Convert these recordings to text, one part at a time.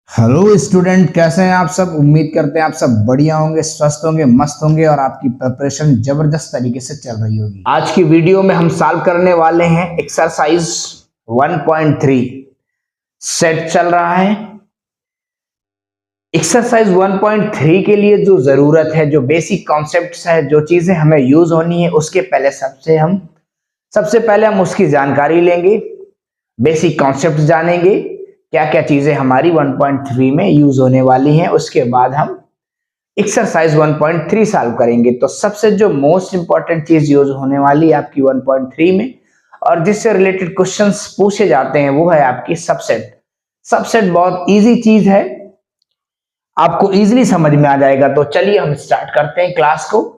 Hello student, कैसे हैं आप सब। उम्मीद करते हैं आप सब बढ़िया होंगे, स्वस्थ होंगे, मस्त होंगे और आपकी प्रिपरेशन जबरदस्त तरीके से चल रही होगी। आज की वीडियो में हम सॉल्व करने वाले हैं एक्सरसाइज 1.3। सेट चल रहा है। एक्सरसाइज 1.3 के लिए जो जरूरत है, जो बेसिक कॉन्सेप्ट्स है, जो चीजें हमें यूज होनी है, उसके पहले सबसे पहले हम उसकी जानकारी लेंगे, बेसिक कॉन्सेप्ट जानेंगे, क्या क्या चीजें हमारी 1.3 में यूज होने वाली हैं। उसके बाद हम एक्सरसाइज 1.3 सॉल्व करेंगे। तो सबसे जो मोस्ट इंपॉर्टेंट चीज यूज होने वाली है आपकी 1.3 में और जिससे रिलेटेड क्वेश्चंस पूछे जाते हैं, वो है आपकी सबसेट। सबसेट बहुत इजी चीज है, आपको इजीली समझ में आ जाएगा। तो चलिए हम स्टार्ट करते हैं क्लास को।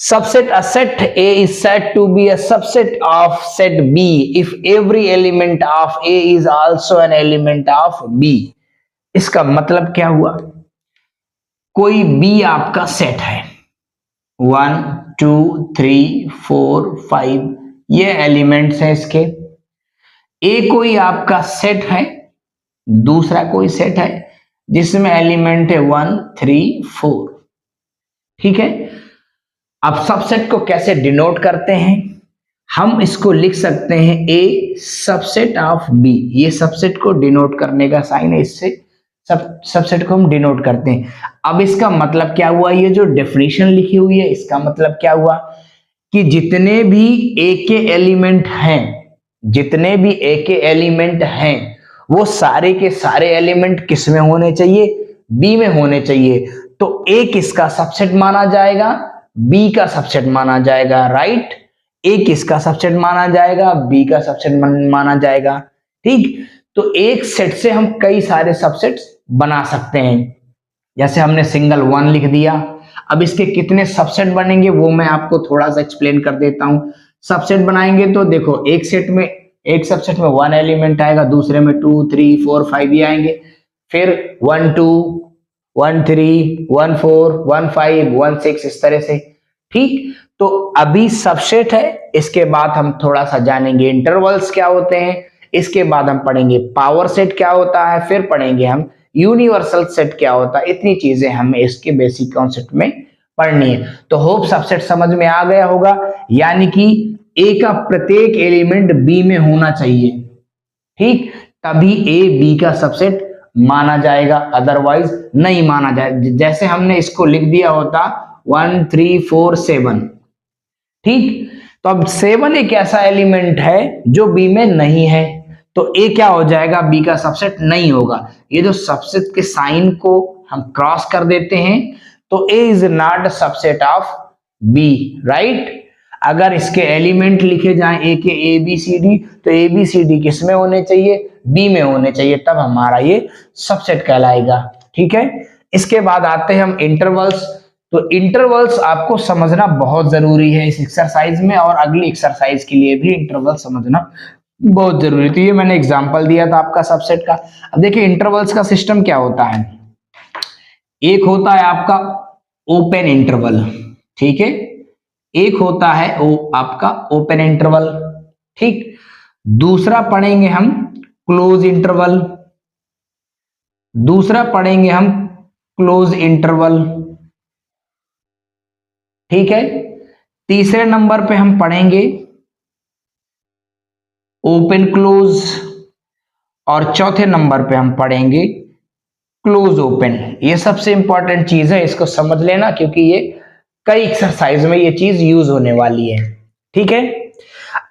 Subset, a set A is said to be a subset of set B if every element of A is also an element of B। इसका मतलब क्या हुआ? कोई B आपका सेट है, 1 2 3 4 5 ये एलिमेंट्स हैं इसके। A कोई आपका सेट है, दूसरा कोई सेट है जिसमें एलिमेंट है 1 3 4। ठीक है। अब सबसेट को कैसे डिनोट करते हैं? हम इसको लिख सकते हैं ए सबसेट ऑफ बी। ये सबसेट को डिनोट करने का साइन है, इससे सबसेट को हम डिनोट करते हैं। अब इसका मतलब क्या हुआ? ये जो डेफिनेशन लिखी हुई है, इसका मतलब क्या हुआ कि जितने भी ए के एलिमेंट हैं, जितने भी ए के एलिमेंट हैं, वो सारे के सारे एलिमेंट किस में होने चाहिए? बी में होने चाहिए। तो ए किसका सबसेट माना जाएगा? बी का सबसेट माना जाएगा, राइट। ए किसका सबसेट माना जाएगा? बी का सबसेट माना जाएगा। ठीक। तो एक सेट से हम कई सारे सबसेट्स बना सकते हैं। जैसे हमने सिंगल 1 लिख दिया। अब इसके कितने सबसेट बनेंगे वो मैं आपको थोड़ा सा एक्सप्लेन कर देता हूं। सबसेट बनाएंगे तो देखो, एक सबसेट में 1 एलिमेंट आएगा, दूसरे में 2 3 4 5 ये आएंगे, फिर 1 2 1 3 1 4 1 5 1 6 इस तरह से। ठीक। तो अभी सबसेट है, इसके बाद हम थोड़ा सा जानेंगे इंटरवल्स क्या होते हैं, इसके बाद हम पढ़ेंगे पावर सेट क्या होता है, फिर पढ़ेंगे हम यूनिवर्सल सेट क्या होता है। इतनी चीजें हमें इसके बेसिक कॉन्सेप्ट में पढ़नी है। तो होप सबसेट समझ में आ गया होगा, यानी कि ए का प्रत्येक एलिमेंट बी में होना चाहिए। ठीक। तभी ए बी का सबसेट माना जाएगा, अदरवाइज नहीं माना जाए। जैसे हमने इसको लिख दिया होता 1 3 4 7। ठीक। तो अब 7 एक ऐसा एलिमेंट है जो बी में नहीं है, तो ए क्या हो जाएगा? बी का सबसेट नहीं होगा। ये जो सबसेट के साइन को हम क्रॉस कर देते हैं, तो A is not subset of B, right. अगर इसके एलिमेंट लिखे जाएं ए के ए बी सी डी, तो ए बी सी डी किस में होने चाहिए? बी में होने चाहिए, तब हमारा ये सबसेट कहलाएगा। ठीक है। इसके बाद आते हैं हम इंटरवल्स। तो इंटरवल्स आपको समझना बहुत जरूरी है इस एक्सरसाइज में, और अगली एक्सरसाइज के लिए भी इंटरवल समझना बहुत जरूरी है। तो ये मैंने एग्जांपल दिया था आपका सबसेट का। अब देखिए इंटरवल्स का सिस्टम क्या होता है। एक होता है आपका ओपन इंटरवल, ठीक है। एक होता है आपका ओपन इंटरवल, ठीक। दूसरा पढ़ेंगे हम क्लोज इंटरवल, दूसरा पढ़ेंगे हम क्लोज इंटरवल, ठीक है। तीसरे नंबर पे हम पढ़ेंगे ओपन क्लोज, और चौथे नंबर पे हम पढ़ेंगे क्लोज ओपन। ये सबसे इंपॉर्टेंट चीज है, इसको समझ लेना, क्योंकि ये कई एक्सरसाइज में ये चीज यूज होने वाली है। ठीक है।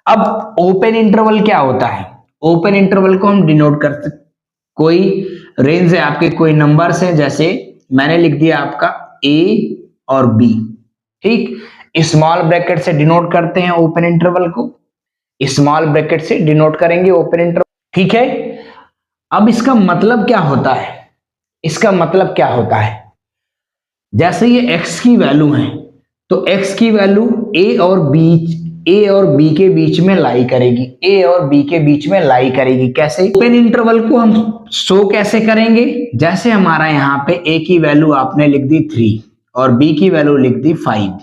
अब ओपन इंटरवल क्या होता है? ओपन इंटरवल को हम डिनोट करते, कोई रेंज है आपके, कोई नंबर्स हैं, जैसे मैंने लिख दिया आपका ए और बी। ठीक। स्मॉल ब्रैकेट से डिनोट करते हैं ओपन इंटरवल को, स्मॉल ब्रैकेट से डिनोट करेंगे ओपन इंटरवल। ठीक है। अब इसका मतलब क्या होता है? इसका मतलब क्या होता है? जैसे ये x की वैल्यू है, तो x की वैल्यू a और b के बीच में लाई करेगी, a और b के बीच में लाई करेगी। कैसे? ओपन इंटरवल को हम शो कैसे करेंगे? जैसे हमारा यहाँ पे a की वैल्यू आपने लिख दी 3 और b की वैल्यू लिख दी 5।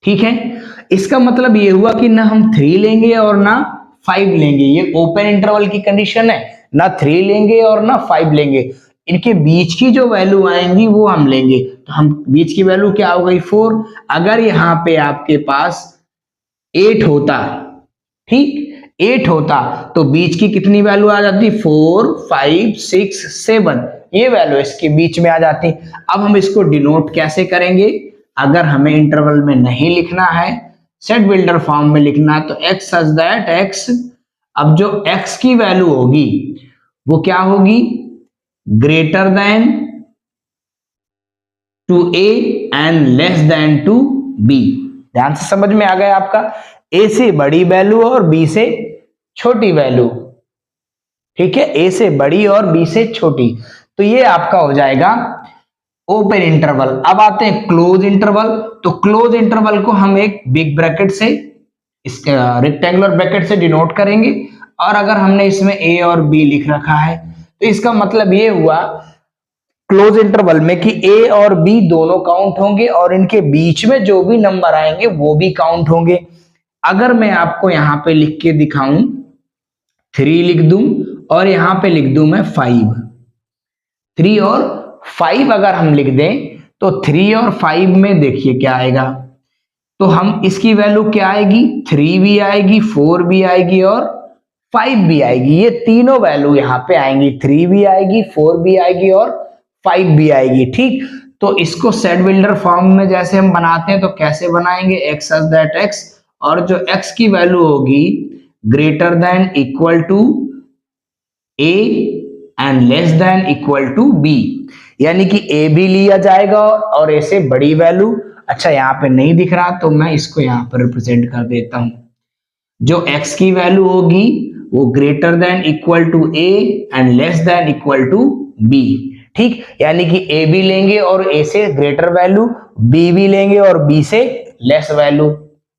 ठीक है। इसका मतलब ये हुआ कि ना हम 3 लेंगे और ना 5 लेंगे। ये ओपन इंटरवल की कंडीशन है, ना 3 लेंगे और ना 5 लेंगे। इनके बीच की जो वैल्यू आएंगी वो हम लेंगे। तो हम बीच की वैल्यू क्या हो गई 4। अगर यहाँ पे आपके पास 8 होता, ठीक 8 होता तो बीच की कितनी वैल्यू आ जाती 4 5 6 7, ये वैल्यू इसके बीच में आ जाती। अब हम इसको डिनोट कैसे करेंगे, अगर हमें इंटरवल में नहीं लिखना है, सेट बिल्डर फॉर्म में लिखना है, तो x सच दैट x, अब जो x की वैल्यू होगी वो क्या होगी, greater than to a and less than to b। ध्यान से समझ में आ गया आपका, a से बड़ी वैल्यू और b से छोटी वैल्यू, ठीक है, a से बड़ी और b से छोटी। तो ये आपका हो जाएगा ओपन इंटरवल। अब आते हैं क्लोज इंटरवल। तो क्लोज इंटरवल को हम एक बिग ब्रैकेट से, रेक्टेंगुलर ब्रैकेट से डिनोट करेंगे, और अगर हमने इसमें a और b लिख रखा है तो इसका मतलब ये हुआ क्लोज इंटरवल में कि a और b दोनों काउंट होंगे और इनके बीच में जो भी नंबर आएंगे वो भी काउंट होंगे। अगर मैं आपको यहां पे लिख के दिखाऊं, 3 लिख दूं और यहां पे लिख दूं मैं 5, 3 और 5 अगर हम लिख दें तो 3 और 5 में देखिए क्या आएगा, तो हम इसकी वैल्यू क्या आएगी, 3 भी आएगी, 4 भी आएगी और 5 भी आएगी। ये तीनों वैल्यू यहाँ पे आएंगी, 3 भी आएगी, 4 भी आएगी और 5 भी आएगी, ठीक। तो इसको सेट बिल्डर फॉर्म में जैसे हम बनाते हैं तो कैसे बनाएंगे, x सच दैट x, और जो x की वैल्यू होगी greater than equal to a and less than equal to b, यानी कि a भी लिया जाएगा और a से बड़ी वैल्यू। अच्छा यहाँ पे नहीं दिख रहा तो मैं इसको यहाँ पर रिप्रेजेंट कर देता हूं, जो x की वैल्यू होगी वो greater than equal to a and less than equal to b, ठीक, यानी कि a भी लेंगे और a से ग्रेटर वैल्यू, b भी लेंगे और b से लेस वैल्यू,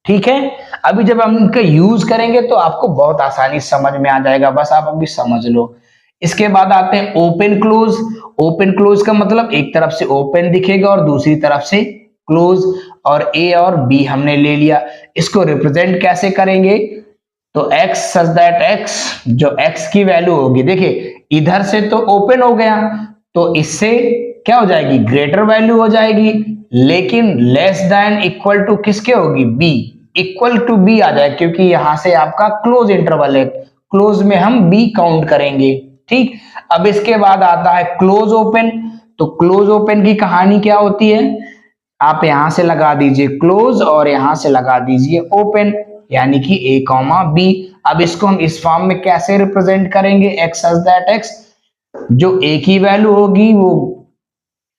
ठीक है। अभी जब हम इनका यूज करेंगे तो आपको बहुत आसानी समझ में आ जाएगा, बस आप अभी समझ लो। इसके बाद आते हैं ओपन क्लोज। ओपन क्लोज का मतलब एक तरफ से ओपन दिखेगा और दूसरी तरफ से क्लोज, और a और b हमने ले लिया। इसको रिप्रेजेंट कैसे करेंगे, तो x सच दैट x, जो x की वैल्यू होगी, देखिए इधर से तो ओपन हो गया तो इससे क्या हो जाएगी, ग्रेटर वैल्यू हो जाएगी, लेकिन लेस देन इक्वल टू किसके होगी, b, इक्वल टू b आ जाए, क्योंकि यहां से आपका क्लोज इंटरवल है, क्लोज में हम b काउंट करेंगे, ठीक। अब इसके बाद आता है क्लोज ओपन। तो क्लोज ओपन की कहानी क्या होती है, आप यहां से लगा दीजिए क्लोज और यहां से लगा दीजिए ओपन, यानी कि a कॉमा b। अब इसको हम इस फॉर्म में कैसे रिप्रेजेंट करेंगे, x सच दैट x, जो a की वैल्यू होगी वो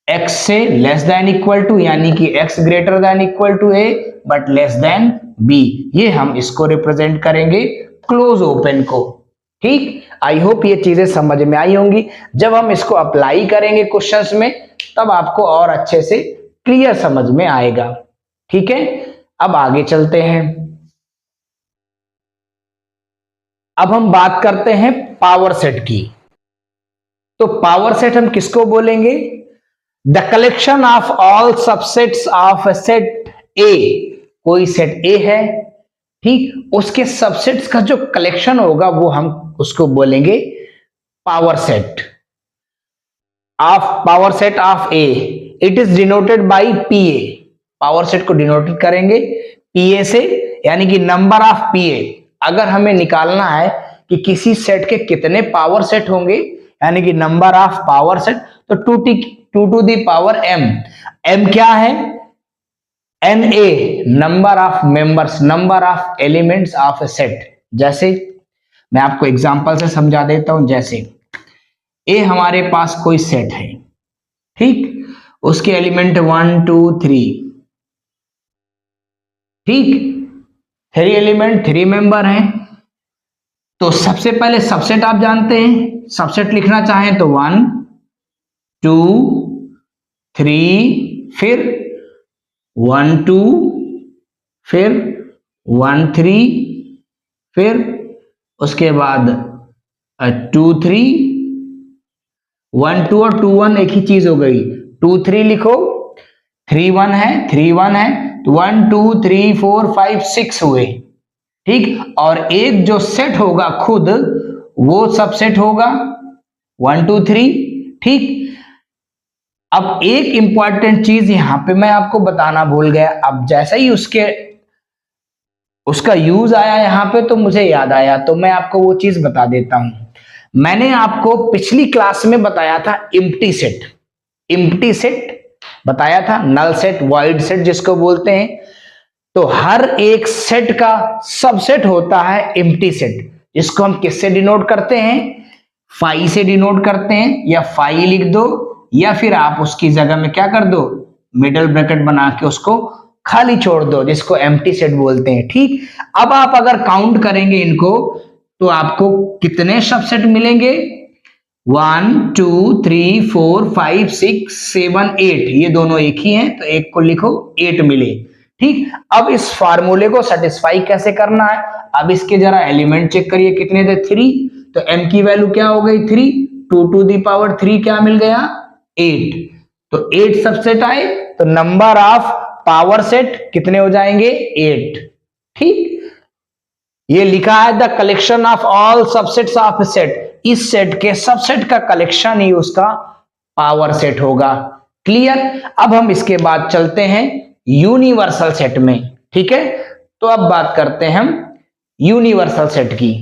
x से लेस देन इक्वल टू, यानी कि x greater than equal to a but less than b, ये हम इसको रिप्रेजेंट करेंगे क्लोज ओपन को, ठीक। आई होप ये चीजें समझ में आई होंगी। जब हम इसको अप्लाई करेंगे क्वेश्चंस में तब आपको और अच्छे से क्लियर समझ में आएगा, ठीक है। अब आगे चलते हैं। अब हम बात करते हैं पावर सेट की। तो पावर सेट हम किसको बोलेंगे, the collection of all subsets of a set ए। कोई सेट ए है, ठीक, उसके सबसेट्स का जो कलेक्शन होगा वो हम उसको बोलेंगे power set of, power set of A. It is denoted by P A. Power set को डिनोटेड करेंगे पी ए से, यानी कि नंबर ऑफ पी ए। अगर हमें निकालना है कि किसी सेट के कितने पावर सेट होंगे, यानी कि नंबर ऑफ पावर सेट, तो 2 to the power m। m क्या है, n A, number of members, number of elements of a set. जैसे मैं आपको एग्जांपल से समझा देता हूं, जैसे ए हमारे पास कोई सेट है, ठीक, उसके एलिमेंट 1 2 3, ठीक, 3 एलिमेंट 3 मेंबर हैं। तो सबसे पहले सबसेट आप जानते हैं, सबसेट लिखना चाहें तो 1 2 3, फिर 1 2, फिर 1 3, फिर उसके बाद 2 3, 1 2 और 2 1 एक ही चीज हो गई, 2 3 लिखो, 3 1 है, 3 1 है, तो 1 2 3 4 5 6 हुए, ठीक। और एक जो सेट होगा खुद वो सबसेट होगा 1 2 3, ठीक। अब एक इंपॉर्टेंट चीज यहां पे मैं आपको बताना भूल गया, अब जैसा ही उसका यूज आया यहां पे तो मुझे याद आया, तो मैं आपको वो चीज बता देता हूं। मैंने आपको पिछली क्लास में बताया था एम्प्टी सेट, एम्प्टी सेट बताया था, नल सेट, वॉइड सेट जिसको बोलते हैं। तो हर एक सेट का सबसेट होता है एम्प्टी सेट, जिसको हम किससे डिनोट करते हैं, फाई से डिनोट करते हैं, या फाई लिख दो, या फिर आप उसकी जगह में क्या कर दो, मिडल ब्रैकेट बना के उसको खाली छोड़ दो, जिसको एम्प्टी सेट बोलते हैं। ठीक। अब आप अगर काउंट करेंगे इनको तो आपको कितने सबसेट मिलेंगे, 1 2 3 4 5 6 7 8, ये दोनों एक ही हैं तो एक को लिखो, 8 मिले। ठीक। अब इस फार्मूले को सेटिस्फाई कैसे करना है, अब इसके जरा एलिमेंट चेक करिए कितने थे, 3, तो m की वैल्यू क्या हो गई 3, 2 टू दी पावर 3 क्या मिल गया 8, तो 8 सबसेट आए, तो नंबर ऑफ पावर सेट कितने हो जाएंगे 8। ठीक। ये लिखा है the collection of all subsets of set, इस सेट के सबसेट का कलेक्शन ही उसका पावर सेट होगा। क्लियर। अब हम इसके बाद चलते हैं यूनिवर्सल सेट में। ठीक है, तो अब बात करते हैं हम यूनिवर्सल सेट की।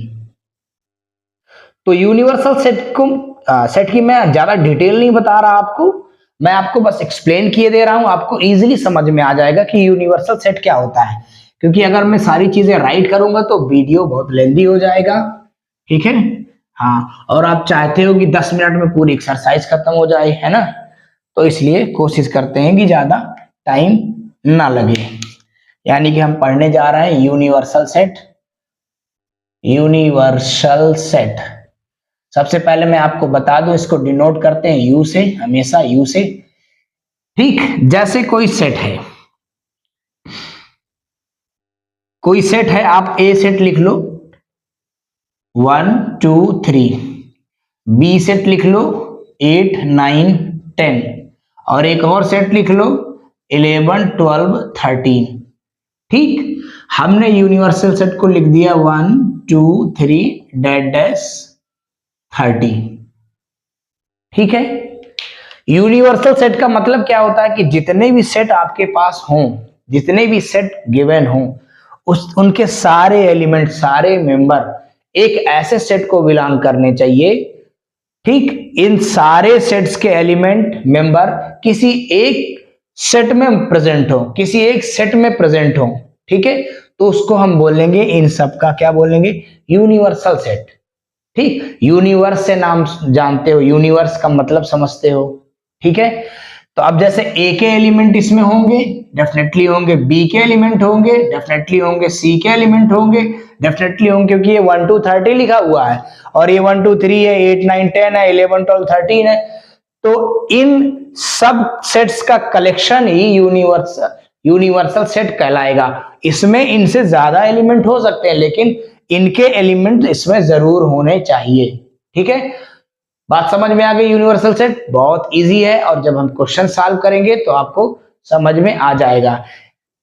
तो यूनिवर्सल सेट की मैं ज्यादा डिटेल नहीं बता रहा आपको, मैं आपको बस एक्सप्लेन किए दे रहा हूं, आपको इजीली समझ में आ जाएगा कि यूनिवर्सल सेट क्या होता है, क्योंकि अगर मैं सारी चीजें राइट करूंगा तो वीडियो बहुत लेंदी हो जाएगा। ठीक है। हाँ, और आप चाहते हो कि 10 मिनट में पूरी एक्सरसाइज खत्म हो जाए, है ना, तो इसलिए कोशिश करते हैं कि ज्यादा टाइम ना लगे। यानी कि हम पढ़ने जा रहे हैं यूनिवर्सल सेट। यूनिवर्सल सेट सबसे पहले मैं आपको बता दूं, इसको डिनोट करते हैं यू से, हमेशा यू से। ठीक। जैसे कोई सेट है, कोई सेट है, आप ए सेट लिख लो 1 2 3, बी सेट लिख लो 8 9 10, और एक और सेट लिख लो 11 12 13। ठीक। हमने यूनिवर्सल सेट को लिख दिया 1 2 3 डैश डैश 30। ठीक है। यूनिवर्सल सेट का मतलब क्या होता है कि जितने भी सेट आपके पास हों, जितने भी सेट गिवन हों, उनके सारे एलिमेंट, सारे मेंबर एक ऐसे सेट को बिलोंग करने चाहिए। ठीक। इन सारे सेट्स के एलिमेंट, मेंबर किसी एक सेट में प्रेजेंट हो, किसी एक सेट में प्रेजेंट हो। ठीक है, तो उसको हम बोलेंगे, इन सब का क्या बोलेंगे, यूनिवर्सल सेट। ठीक। यूनिवर्स से नाम जानते हो, यूनिवर्स का मतलब समझते हो। ठीक है। तो अब जैसे ए के एलिमेंट इसमें होंगे, डेफिनेटली होंगे, बी के एलिमेंट होंगे, डेफिनेटली होंगे, सी के एलिमेंट होंगे, डेफिनेटली होंगे, क्योंकि ये 1 2 30 लिखा हुआ है, और ये 1 2 3 है, 8 9 10 है, 11 12 13 है। तो इन सब सेट्स का कलेक्शन ही यूनिवर्सल सेट कहलाएगा। इसमें इनसे ज्यादा एलिमेंट हो सकते हैं, लेकिन इनके एलिमेंट इसमें जरूर होने चाहिए। ठीक है, बात समझ में आ गई। यूनिवर्सल सेट बहुत इजी है, और जब हम क्वेश्चन सॉल्व करेंगे तो आपको समझ में आ जाएगा।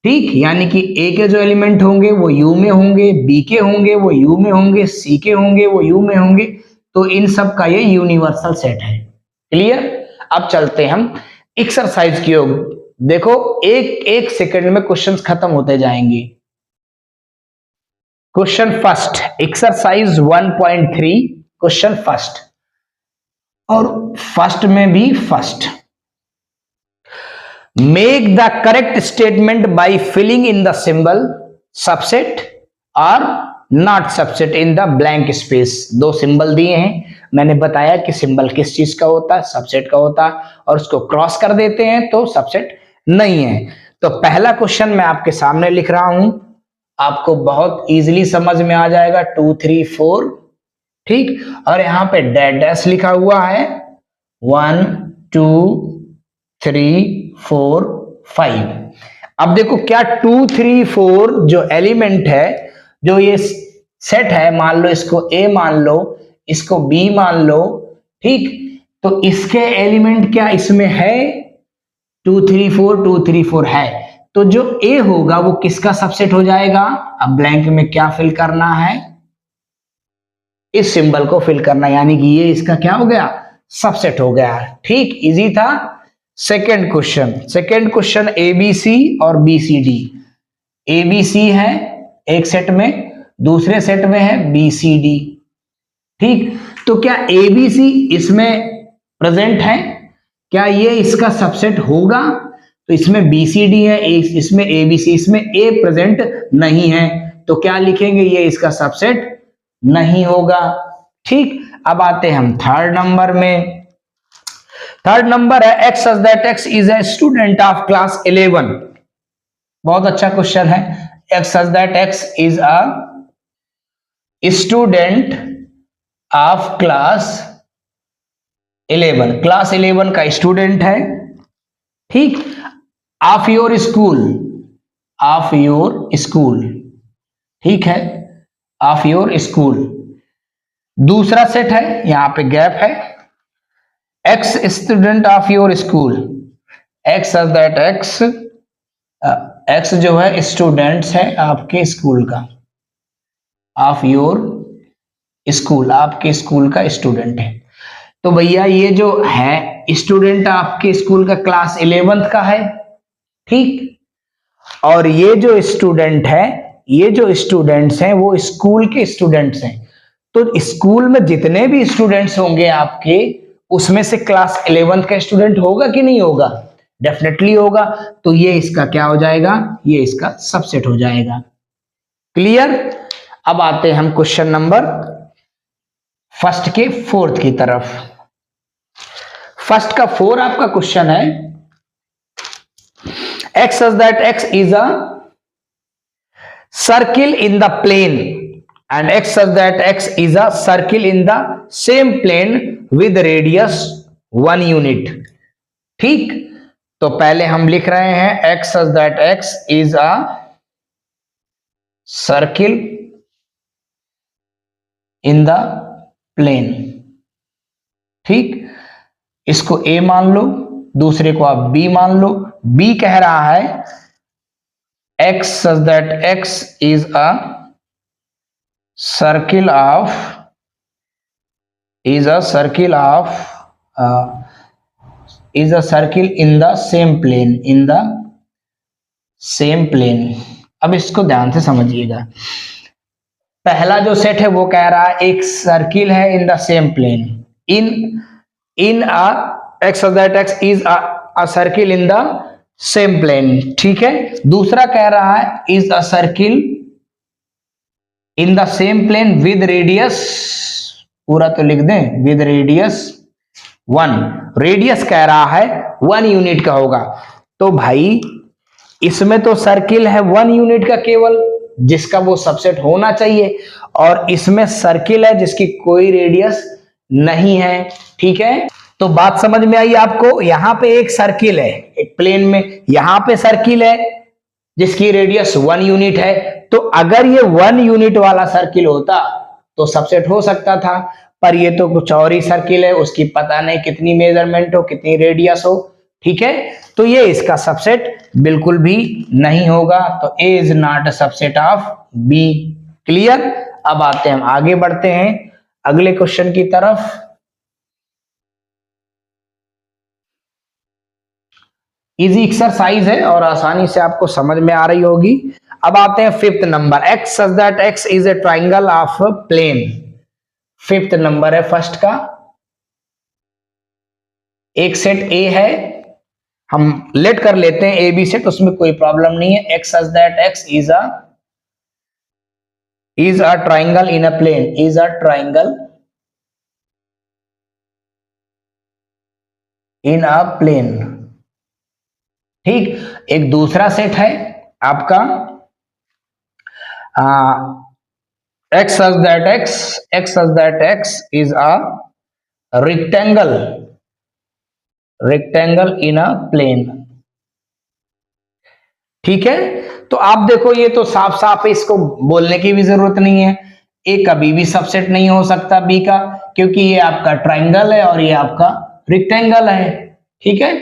ठीक। यानी कि ए के जो एलिमेंट होंगे वो यू में होंगे, बी के होंगे वो यू में होंगे, सी के होंगे वो यू में होंगे, तो इन सब का ये यूनिवर्सल सेट है। क्लियर। अब चलते हैं हम एक्सरसाइज की ओर। देखो, एक एक सेकंड में क्वेश्चंस खत्म होते जाएंगे। Question first, exercise 1.3, question first, और फर्स्ट में भी first. Make the correct statement by filling in the symbol subset और not subset in the blank space. दो सिंबल दिए हैं, मैंने बताया कि सिंबल किस चीज का होता है, सबसेट का होता है, और उसको क्रॉस कर देते हैं तो सबसेट नहीं है। तो पहला क्वेश्चन मैं आपके सामने लिख रहा हूं, आपको बहुत इजीली समझ में आ जाएगा, 2 3 4। ठीक। और यहां पे डैश डैश लिखा हुआ है, 1 2 3 4 5। अब देखो, क्या 2 3 4 जो एलिमेंट है, जो ये सेट है, मान लो इसको ए मान लो, इसको बी मान लो। ठीक। तो इसके एलिमेंट क्या इसमें है, 2 3 4 2 3 4 है, तो जो ए होगा वो किसका सबसेट हो जाएगा। अब ब्लैंक में क्या फिल करना है, इस सिंबल को फिल करना, यानी कि ये इसका क्या हो गया, सबसेट हो गया। ठीक, इजी था। सेकंड क्वेश्चन एबीसी और बीसीडी। एबीसी है एक सेट में, दूसरे सेट में है बीसीडी। ठीक, तो क्या एबीसी इसमें प्रेजेंट है? क्या ये इसका सबसेट होगा? तो इसमें बीसीडी है, इसमें एबीसी, इसमें ए प्रेजेंट नहीं है, तो क्या लिखेंगे? ये इसका सबसेट नहीं होगा। ठीक, अब आते हैं हम थर्ड नंबर में। थर्ड नंबर है X such that X is a student of class 11। बहुत अच्छा क्वेश्चन है। X such that X is a student of class 11, class 11 का स्टूडेंट है। ठीक, of your school, of your school, ठीक है, ऑफ योर स्कूल। दूसरा सेट है, यहां पे गैप है, x student of your school, x such that x, x जो है स्टूडेंट्स है आपके स्कूल का, ऑफ योर स्कूल, आपके स्कूल का स्टूडेंट है। तो भैया ये जो है स्टूडेंट आपके स्कूल का क्लास 11th का है। ठीक, और ये जो स्टूडेंट है, ये जो स्टूडेंट्स हैं वो स्कूल के स्टूडेंट्स हैं। तो स्कूल में जितने भी स्टूडेंट्स होंगे आपके, उसमें से क्लास 11th का स्टूडेंट होगा कि नहीं होगा? डेफिनेटली होगा। तो ये इसका क्या हो जाएगा? ये इसका सबसेट हो जाएगा। क्लियर? अब आते हैं हम क्वेश्चन नंबर फर्स्ट के फोर्थ की तरफ। फर्स्ट का 4 आपका क्वेश्चन है, X such that X is a circle in the plane and x such that x is a circle in the same plane with radius 1 unit। ठीक, तो पहले हम लिख रहे हैं x such that x is a circle in the plane। ठीक, इसको a मान लो, दूसरे को आप b मान लो। b कह रहा है x such that x is a circle of is a circle in the same plane, in the same plane। अब इसको ध्यान से समझिएगा। पहला जो सेट है वो कह रहा है एक सर्किल है in the same plane, in a X of that X is a circle in the same plane. ठीक है, दूसरा कह रहा है is a circle in the same plane with radius, पूरा तो लिख दें, विद रेडियस 1। रेडियस कह रहा है 1 यूनिट का होगा। तो भाई इसमें तो सर्किल है 1 यूनिट का केवल, जिसका वो सबसेट होना चाहिए, और इसमें सर्किल है जिसकी कोई रेडियस नहीं है। ठीक है, तो बात समझ में आई आपको? यहां पे एक सर्किल है एक प्लेन में, यहां पे सर्किल है जिसकी रेडियस 1 यूनिट है। तो अगर ये 1 यूनिट वाला सर्किल होता तो सबसेट हो सकता था, पर ये तो कुछ और ही सर्किल है, उसकी पता नहीं कितनी मेजरमेंट हो, कितनी रेडियस हो। ठीक है, तो ये इसका सबसेट बिल्कुल भी नहीं होगा। तो A is not a subset of B. Clear? अब आते हैं, हम आगे बढ़ते हैं अगले क्वेश्चन की तरफ। इजी एक्सरसाइज है और आसानी से आपको समझ में आ रही होगी। अब आते हैं fifth number, X such that X is a triangle of plane. Fifth number है फर्स्ट का। एक सेट ए है, हम लेट कर लेते हैं ए बी सेट, उसमें कोई प्रॉब्लम नहीं है। X such that X is a triangle in a plane, is a triangle in a plane. ठीक, एक दूसरा सेट है आपका X such that X is a rectangle in a plane. ठीक है, तो आप देखो ये तो साफ साफ है, इसको बोलने की भी जरूरत नहीं है। ए कभी भी सबसेट नहीं हो सकता बी का, क्योंकि ये आपका ट्राइंगल है और ये आपका रेक्टेंगल है। ठीक है,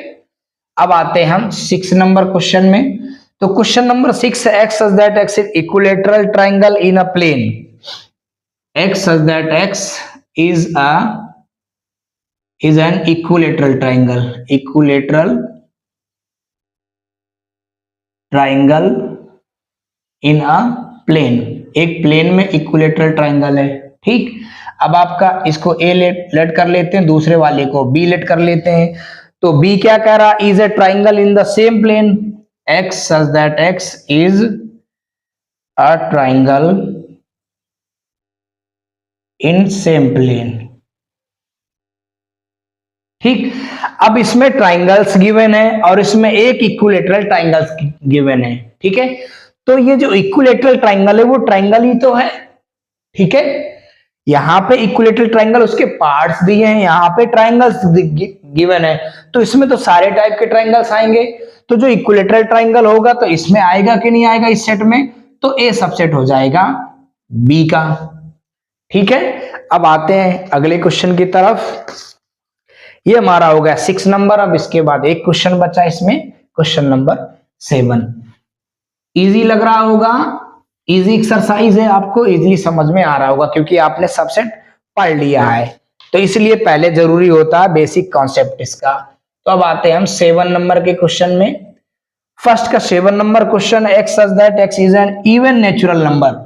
अब आते हैं हम 6 नंबर क्वेश्चन में। तो क्वेश्चन नंबर 6 है X such that X is equilateral triangle in a plane. X such that X is a is an equilateral triangle, equilateral triangle in a plane, एक प्लेन में इक्विलेटरल ट्राइंगल है। ठीक, अब आपका इसको ए लेट कर लेते हैं, दूसरे वाले को बी लेट कर लेते हैं। तो बी क्या कह रहा, is a triangle in the same plane X such that X is a triangle in same plane. ठीक, अब इसमें ट्राइंगल्स गिवन है और इसमें एक इक्विलेटरल ट्राइंगल्स गिवन है। ठीक है, तो ये जो इक्विलेटरल ट्राइंगल है वो ट्राइंगल ही तो है। ठीक है, यहां पे इक्विलेटरल ट्राइंगल उसके पार्ट्स दिए हैं, यहां पे ट्राइंगल्स गिवन है, तो इसमें तो सारे टाइप के ट्राइंगल्स आएंगे। तो जो इक्विलेटरल ट्राइंगल होगा तो इसमें आएगा कि नहीं आएगा इस सेट में, तो ए सबसेट हो जाएगा बी का। ठीक है, अब आते हैं अगले क्वेश्चन की तरफ। ये हमारा हो गया 6 नंबर। अब इसके बाद एक क्वेश्चन बचा इसमें, क्वेश्चन नंबर 7। इजी लग रहा होगा, इजी एक्सरसाइज है, आपको इजीली समझ में आ रहा होगा क्योंकि आपने सबसेट पढ़ लिया है, तो इसलिए पहले जरूरी होता है बेसिक कॉन्सेप्ट इसका। तो अब आते हैं हम 7 नंबर के क्वेश्चन में। फर्स्ट का 7 number question, X such that X is an even natural number.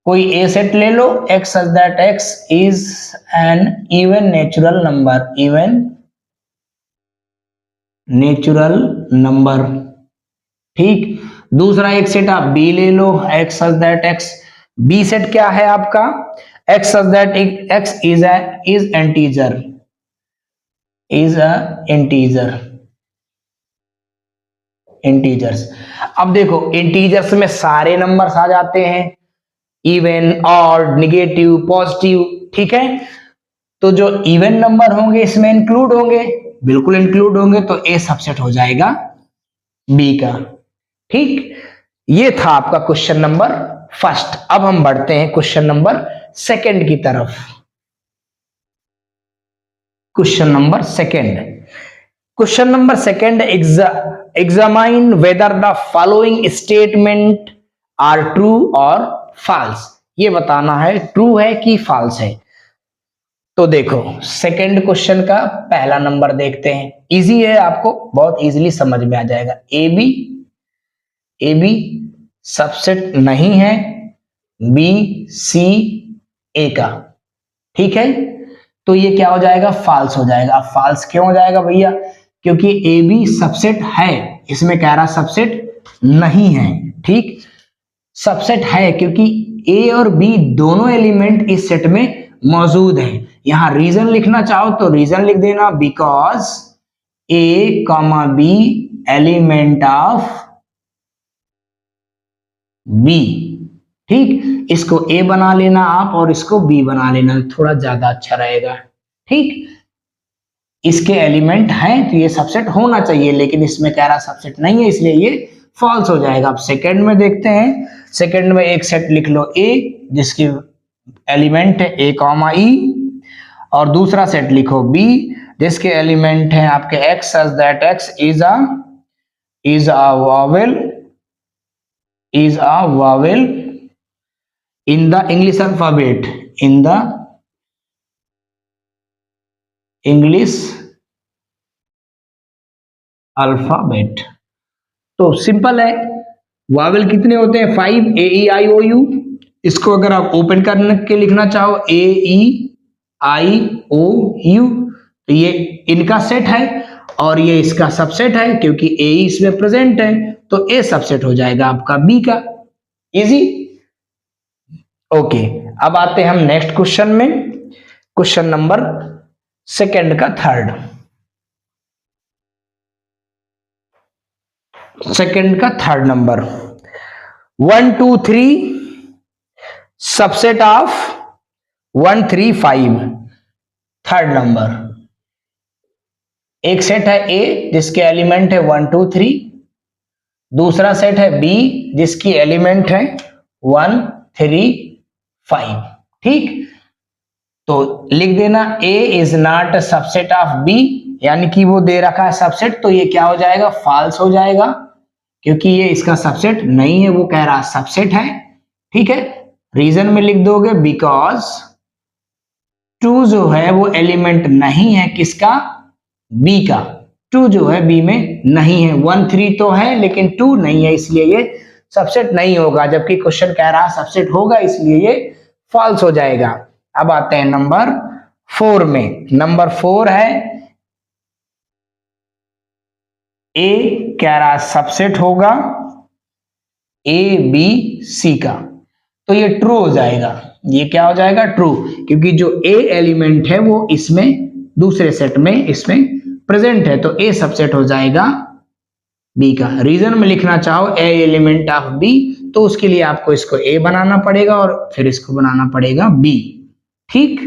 कोई ए सेट ले लो, X such that X is an even natural number, even natural number. ठीक, दूसरा एक सेट आप बी ले लो, X such that X, B set क्या है आपका, X such that X is integer, is a integer, integers. अब देखो इंटीजर्स में सारे नंबर्स आ जाते हैं, इवन, ऑड, निगेटिव, पॉजिटिव। ठीक है, तो जो इवन नंबर होंगे इसमें इंक्लूड होंगे, बिल्कुल इंक्लूड होंगे, तो ए सबसेट हो जाएगा बी का। ठीक, ये था आपका क्वेश्चन नंबर फर्स्ट। अब हम बढ़ते हैं क्वेश्चन नंबर सेकंड की तरफ। Question number second, question number second, examine whether the following statement are true और फॉल्स। ये बताना है ट्रू है कि फॉल्स है। तो देखो सेकंड क्वेश्चन का पहला नंबर देखते हैं, इजी है, आपको बहुत इजीली समझ में आ जाएगा। ए बी सबसेट नहीं है बी सी ए का। ठीक है, तो ये क्या हो जाएगा, फॉल्स हो जाएगा। अब फॉल्स क्यों हो जाएगा भैया, क्योंकि ए बी सबसेट है, इसमें कह रहा सबसेट नहीं है। ठीक, सबसेट है क्योंकि ए और बी दोनों एलिमेंट इस सेट में मौजूद हैं। यहां रीजन लिखना चाहो तो रीजन लिख देना, because A comma B element of B. ठीक, इसको ए बना लेना आप और इसको बी बना लेना, थोड़ा ज्यादा अच्छा रहेगा। ठीक, इसके एलिमेंट हैं तो ये सबसेट होना चाहिए, लेकिन इसमें कह रहा सबसेट नहीं है, इसलिए ये फॉल्स हो जाएगा। अब सेकंड में देखते हैं, सेकंड में एक सेट लिख लो ए जिसकी एलिमेंट है ए कॉमा ई, और दूसरा सेट लिखो बी जिसके एलिमेंट हैं आपके x such that X is a vowel, is a vowel in the English alphabet, in the English alphabet। तो सिंपल है, वावेल कितने होते हैं 5, ए ई आई ओ यू। इसको अगर आप ओपन करने के लिखना चाहो ए ई आई ओ यू, तो ये इनका सेट है और ये इसका सबसेट है क्योंकि ए इसमें प्रेजेंट है, तो ए सबसेट हो जाएगा आपका बी का। Easy, okay. अब आते हैं हम नेक्स्ट क्वेश्चन में, क्वेश्चन नंबर सेकंड का थर्ड, सेकंड का third number, 1 2 3 subset of 1 3 5। Third number, एक सेट है ए जिसके एलिमेंट है 1 2 3, दूसरा सेट है बी जिसकी एलिमेंट है 1 3 5। ठीक, तो लिख देना A is not a subset of B, यानी कि वो दे रखा है सबसेट, तो ये क्या हो जाएगा, फॉल्स हो जाएगा क्योंकि ये इसका सबसेट नहीं है, वो कह रहा सबसेट है। ठीक है, रीजन में लिख दोगे बिकॉज 2 जो है वो एलिमेंट नहीं है किसका, बी का। 2 जो है बी में नहीं है। 1 3 तो है लेकिन 2 नहीं है, इसलिए ये सबसेट नहीं होगा, जबकि क्वेश्चन कह रहा है सबसेट होगा, इसलिए ये फॉल्स हो जाएगा। अब आते हैं नंबर 4 में। नंबर 4 है ए, कह रहा सबसेट होगा ए बी सी का, तो ये ट्रू हो जाएगा। ये क्या हो जाएगा, ट्रू, क्योंकि जो ए एलिमेंट है वो इसमें दूसरे सेट में इसमें प्रेजेंट है, तो ए सबसेट हो जाएगा बी का। रीजन में लिखना चाहो ए एलिमेंट ऑफ बी, तो उसके लिए आपको इसको ए बनाना पड़ेगा और फिर इसको बनाना पड़ेगा बी। ठीक,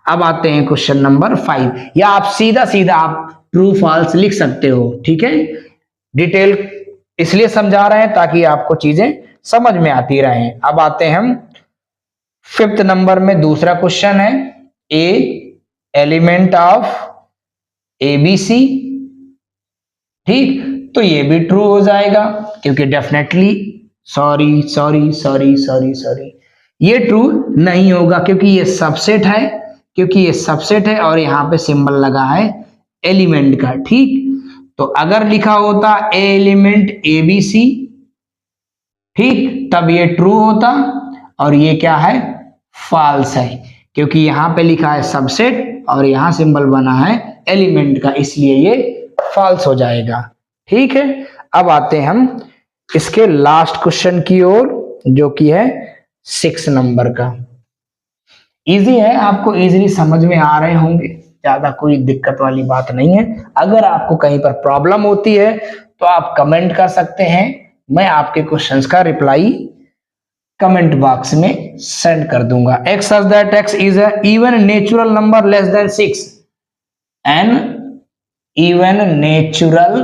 अब आते हैं क्वेश्चन नंबर 5, या आप सीधा सीधा आप ट्रू फॉल्स लिख सकते हो। ठीक है, डिटेल इसलिए समझा रहे हैं ताकि आपको चीजें समझ में आती रहें। अब आते हैं हम 5th नंबर में। दूसरा क्वेश्चन है A element of A B C. ठीक, तो ये भी ट्रू हो जाएगा, क्योंकि definitely sorry sorry sorry sorry sorry ये ट्रू नहीं होगा, क्योंकि ये सबसेट है, क्योंकि ये सबसेट है और यहाँ पे सिंबल लगा है एलिमेंट का। ठीक, तो अगर लिखा होता ए एलिमेंट ए बी सी, ठीक, तब ये ट्रू होता, और ये क्या है, फॉल्स है, क्योंकि यहाँ पे लिखा है सबसेट और यहाँ सिंबल बना है एलिमेंट का, इसलिए ये फॉल्स हो जाएगा। ठीक है, अब आते हैं हम इसके लास्ट क्वेश्चन की ओर, जो कि है 6 नंबर का। इजी है, आपको इजीली समझ में आ रहे होंगे, ज्यादा कोई दिक्कत वाली बात नहीं है। अगर आपको कहीं पर प्रॉब्लम होती है तो आप कमेंट कर सकते हैं, मैं आपके क्वेश्चंस का रिप्लाई कमेंट बॉक्स में सेंड कर दूंगा। x such that x is a even natural number less than 6, an even natural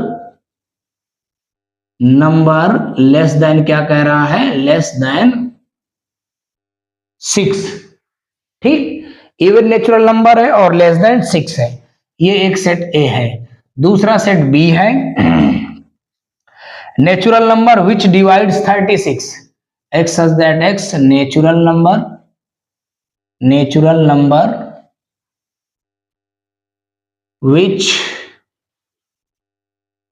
number less than, क्या कह रहा है, less than 6। ठीक, इवन नेचुरल नंबर है और लेस देन 6 है, ये एक सेट ए है। दूसरा सेट बी है natural number which divides 36, x such that x natural number which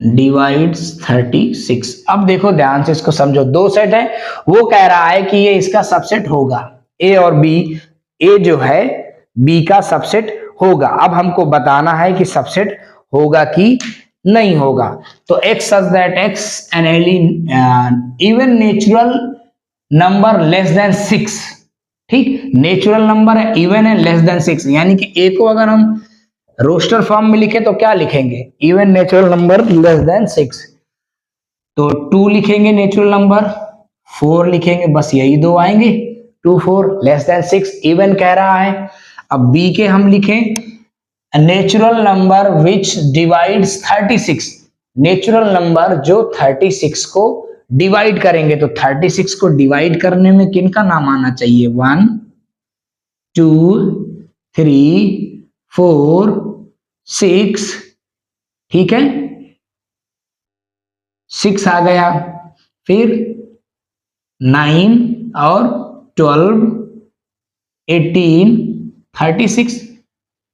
divides 36। अब देखो ध्यान से इसको समझो, दो सेट है, वो कह रहा है कि ये इसका सबसेट होगा, ए और बी, ए जो है बी का सबसेट होगा। अब हमको बताना है कि सबसेट होगा कि नहीं होगा। तो x such that x an even natural number less than 6। ठीक, नेचुरल नंबर है, इवन है, लेस देन 6, यानी कि ए को अगर हम रोस्टर फॉर्म में लिखे तो क्या लिखेंगे, even natural number less than 6, तो 2 लिखेंगे नेचुरल नंबर, 4 लिखेंगे, बस यही दो आएंगे, 2 4 लेस देन 6 इवन कह रहा है। अब बी के हम लिखें natural number which divides 36, natural number जो 36 को डिवाइड करेंगे, तो 36 को डिवाइड करने में किनका नाम आना चाहिए, 1 2 3 4 6। ठीक है, 6 आ गया, फिर 9 और 12 18 36,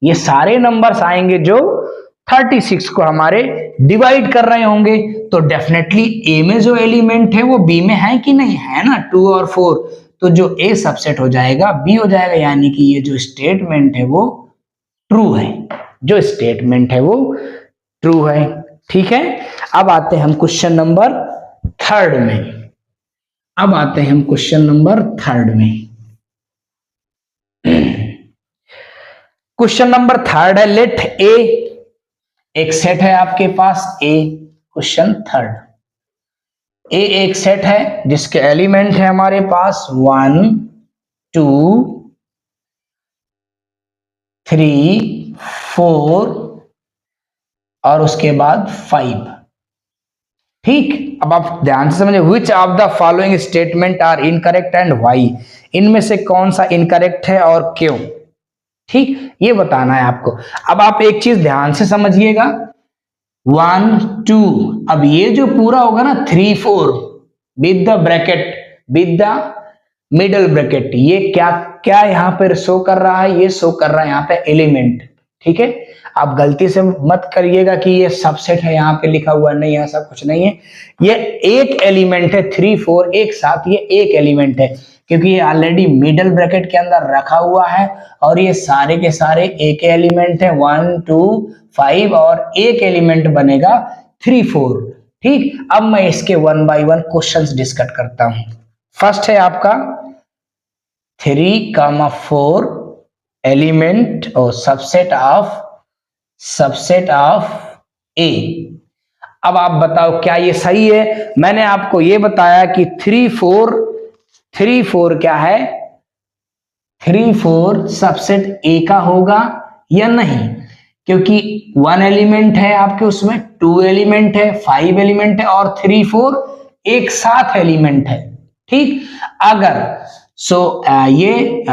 ये सारे नंबर्स आएंगे जो 36 को हमारे डिवाइड कर रहे होंगे। तो डेफिनेटली ए में जो एलिमेंट है वो बी में है कि नहीं है ना, 2 और 4, तो जो ए सबसेट हो जाएगा बी हो जाएगा, यानी कि ये जो स्टेटमेंट है वो ट्रू है, जो स्टेटमेंट है वो ट्रू है। ठीक है, अब आते हैं हम क्वेश्चन नंबर 3 में। अब आते हैं हम क्वेश्चन नंबर 3 में। क्वेश्चन नंबर 3 है लेट ए, एक सेट है आपके पास ए, क्वेश्चन 3, ए एक सेट है जिसके एलिमेंट है हमारे पास 1 2 3 4 और उसके बाद 5। ठीक, अब आप ध्यान से समझे, which of the following statement are incorrect and why, इनमें से कौन सा इनकरेक्ट है और क्यों। ठीक, ये बताना है आपको। अब आप एक चीज ध्यान से समझिएगा, 1 2, अब ये जो पूरा होगा ना 3 4 with the bracket, with the middle bracket, ये क्या क्या यहाँ पे शो कर रहा है, ये शो कर रहा है यहाँ पे एलिमेंट। ठीक है, आप गलती से मत करिएगा कि ये सबसेट है, यहाँ पे लिखा हुआ नहीं, ऐसा कुछ नहीं है। ये एक एलिमेंट है, 3 4 एक साथ, ये एक एलिमेंट है, क्योंकि ये ऑलरेडी मिडल ब्रैकेट के अंदर रखा हुआ है और ये सारे के सारे एक एलिमेंट है, 1 2 5 और एक एलिमेंट बनेगा 3 4। ठीक, अब मैं इसके 1 बाय 1 क्वेश्चंस डिस्कस करता हूं। फर्स्ट है आपका 3, 4 एलिमेंट और सबसेट ऑफ ए। अब आप बताओ क्या ये सही है? मैंने आपको ये बताया कि 3 4 क्या है, 3 4 सबसेट ए का होगा या नहीं, क्योंकि 1 एलिमेंट है आपके उसमें, 2 एलिमेंट है, 5 एलिमेंट है और 3 4 एक साथ एलिमेंट है। ठीक, अगर ये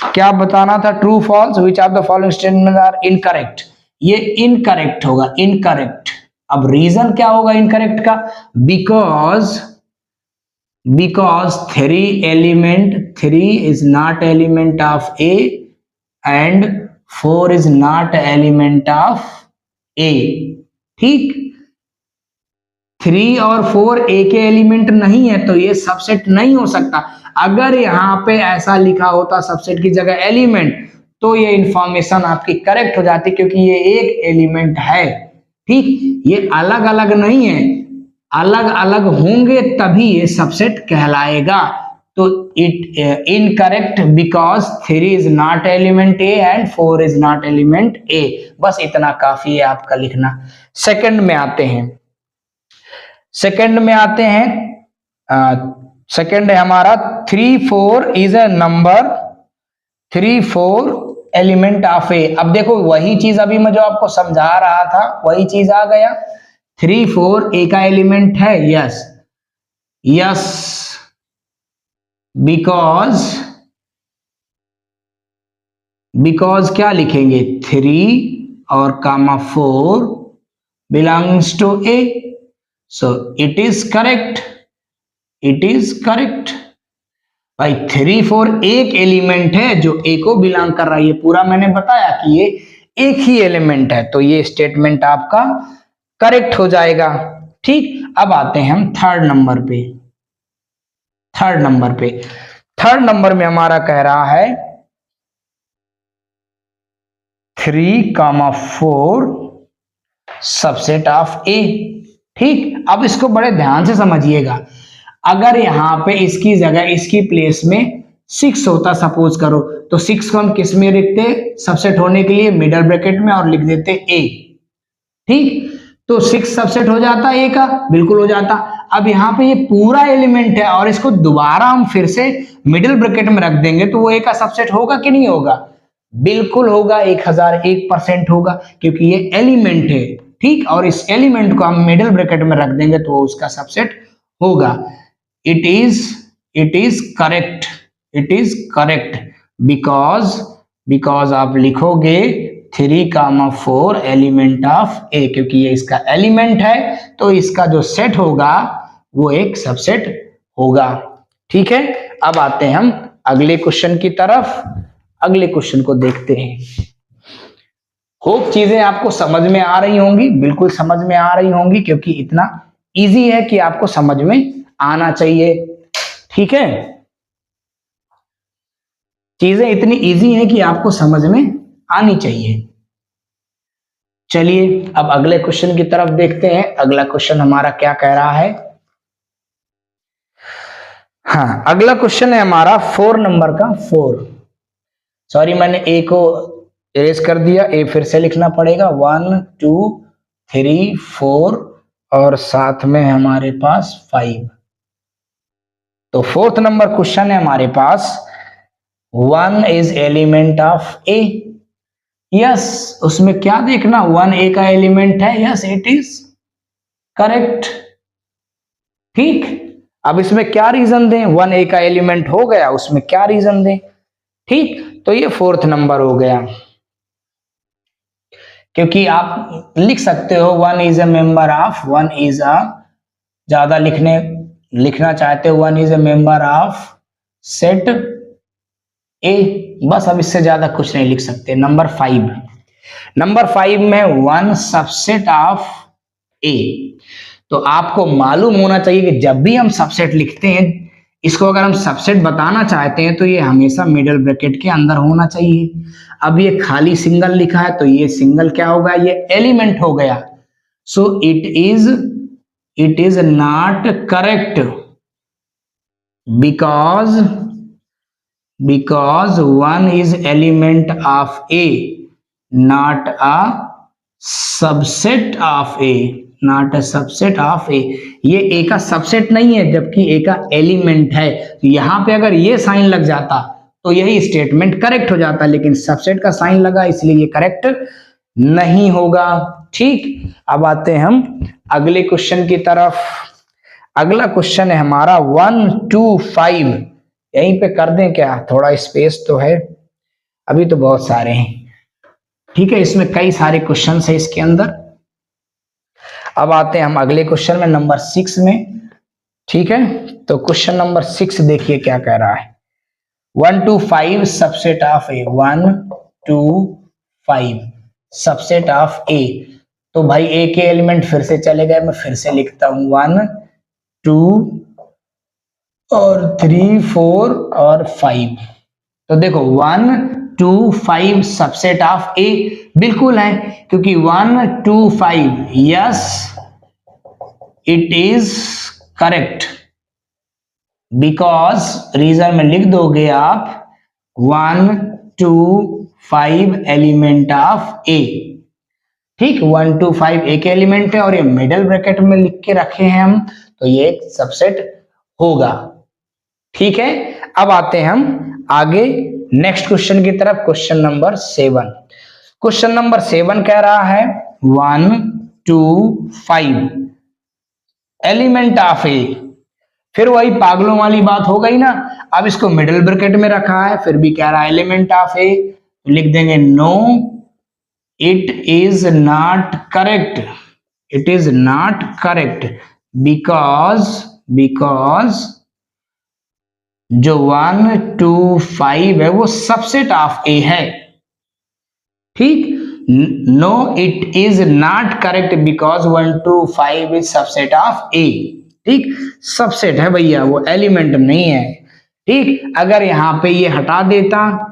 क्या बताना था, true false, which of the following statement are incorrect, ये इनकरेक्ट होगा, इनकरेक्ट। अब रीजन क्या होगा इनकरेक्ट का, because 3 is not element of A and 4 is not element of A। ठीक, 3 और 4 A के एलिमेंट नहीं है तो ये सबसेट नहीं हो सकता। अगर यहाँ पे ऐसा लिखा होता सबसेट की जगह एलिमेंट, तो ये इंफॉर्मेशन आपकी करेक्ट हो जाती, क्योंकि ये एक एलिमेंट है। ठीक, ये अलग अलग नहीं है, अलग अलग होंगे तभी ये सबसेट कहलाएगा। तो it incorrect because 3 is not element A and 4 is not element A. बस इतना काफी है आपका लिखना। सेकंड में आते हैं, सेकंड है हमारा 3 4 is a number, 3 4 element of A. अब देखो वही चीज अभी मैं जो आपको समझा रहा था वही चीज आ गया, 3 4 ए का एलिमेंट है, यस यस, बिकॉज क्या लिखेंगे, 3 और 4 belongs to A, so it is correct, it is correct. भाई 3 4 एक एलिमेंट है जो ए को बिलोंग कर रहा है, ये पूरा मैंने बताया कि ये एक ही एलिमेंट है, तो ये स्टेटमेंट आपका करेक्ट हो जाएगा। ठीक, अब आते हैं हम थर्ड नंबर पे। थर्ड नंबर में हमारा कह रहा है 3, 4 सबसेट ऑफ ए। ठीक, अब इसको बड़े ध्यान से समझिएगा। अगर यहाँ पे इसकी जगह इसकी प्लेस में 6 होता सपोज करो, तो 6 को हम किस में लिखते, सबसेट होने के लिए मिडल ब्रैकेट में और लिख देते ए। ठीक, तो 6 सबसेट हो जाता ए का, बिल्कुल हो जाता। अब यहाँ पे ये पूरा एलिमेंट है और इसको दोबारा हम फिर से मिडिल ब्रैकेट में रख देंगे तो वो ए का सबसेट होगा कि नहीं होगा, बिल्कुल होगा, 1001% होगा, क्योंकि ये एलिमेंट है। ठीक, और इस एलिमेंट को हम मिडिल ब्रैकेट में रख देंगे तो वो उसका सबसेट होगा। इट इज करेक्ट बिकॉज आप लिखोगे 3, 4 एलिमेंट ऑफ ए, क्योंकि ये इसका एलिमेंट है तो इसका जो सेट होगा वो एक सबसेट होगा। ठीक है, अब आते हैं हम अगले क्वेश्चन की तरफ। अगले क्वेश्चन को देखते हैं। होप चीजें आपको समझ में आ रही होंगी, बिल्कुल समझ में आ रही होंगी, क्योंकि इतना इजी है कि आपको समझ में आना चाहिए। ठीक है, चीजें इतनी इजी हैं कि आपको समझ में आनी चाहिए। चलिए अब अगले क्वेश्चन की तरफ देखते हैं। अगला क्वेश्चन हमारा क्या कह रहा है। हाँ, अगला क्वेश्चन है हमारा 4 नंबर का, 4, सॉरी मैंने ए को इरेज कर दिया, ए फिर से लिखना पड़ेगा, 1 2 3 4 और साथ में हमारे पास 5। तो 4th नंबर क्वेश्चन है हमारे पास, 1 is element of A. Yes, उसमें क्या देखना, 1 ए का एलिमेंट है, यस इट इज करेक्ट। ठीक, अब इसमें क्या रीजन दें, 1 ए का एलिमेंट हो गया, उसमें क्या रीजन दें। ठीक, तो ये 4th नंबर हो गया, क्योंकि आप लिख सकते हो 1 is a member of, 1 is a, ज्यादा लिखना चाहते हो 1 is a member of set ए, बस अब इससे ज्यादा कुछ नहीं लिख सकते। नंबर 5, नंबर 5 में वन सबसेट ऑफ ए। तो आपको मालूम होना चाहिए कि जब भी हम सबसेट लिखते हैं, इसको अगर हम सबसेट बताना चाहते हैं तो ये हमेशा मिडिल ब्रैकेट के अंदर होना चाहिए। अब ये खाली सिंगल लिखा है तो ये सिंगल क्या होगा, ये एलिमेंट हो गया। सो it is not correct because 1 is element of A, not a subset of A, not a subset of A। ये A का सबसेट नहीं है जबकि A का एलिमेंट है। तो यहां पे अगर ये साइन लग जाता तो यही स्टेटमेंट करेक्ट हो जाता, लेकिन सबसेट का साइन लगा इसलिए ये करेक्ट नहीं होगा। ठीक, अब आते हैं हम अगले क्वेश्चन की तरफ। अगला क्वेश्चन है हमारा 1 2 5। यहीं पे कर दें क्या, थोड़ा स्पेस तो है, अभी तो बहुत सारे हैं। ठीक है, इसमें कई सारे क्वेश्चन है इसके अंदर। अब आते हैं हम अगले क्वेश्चन में, नंबर 6 में। ठीक है, तो क्वेश्चन नंबर 6 देखिए क्या कह रहा है। 1 2 5 subset of A, 1 2 5 subset of A. तो भाई ए के एलिमेंट फिर से चले गए, मैं फिर से लिखता हूं 1 2 और 3 4 और 5। तो देखो 1 2 5 सबसेट ऑफ ए बिल्कुल है, क्योंकि 1 2 5, yes it is correct, because reason में लिख दोगे आप 1 2 5 एलिमेंट ऑफ ए। ठीक, 1 2 5 ए के एलिमेंट है और ये मिडिल ब्रैकेट में लिख के रखे हैं हम, तो ये एक सबसेट होगा। ठीक है, अब आते हैं हम आगे नेक्स्ट क्वेश्चन की तरफ। Question number 7। क्वेश्चन नंबर 7 कह रहा है 1 2 5 एलिमेंट ऑफ ए। फिर वही पागलों वाली बात हो गई ना, अब इसको मिडिल ब्रैकेट में रखा है, फिर भी कह रहा है एलिमेंट ऑफ ए, तो लिख देंगे no it is not correct, it is not correct because जो 1 2 5 है वो सबसेट ऑफ ए है। ठीक, no it is not correct because 1 2 5 is subset of A. ठीक, सबसेट है भैया, वो एलिमेंट नहीं है। ठीक, अगर यहां पे ये हटा देता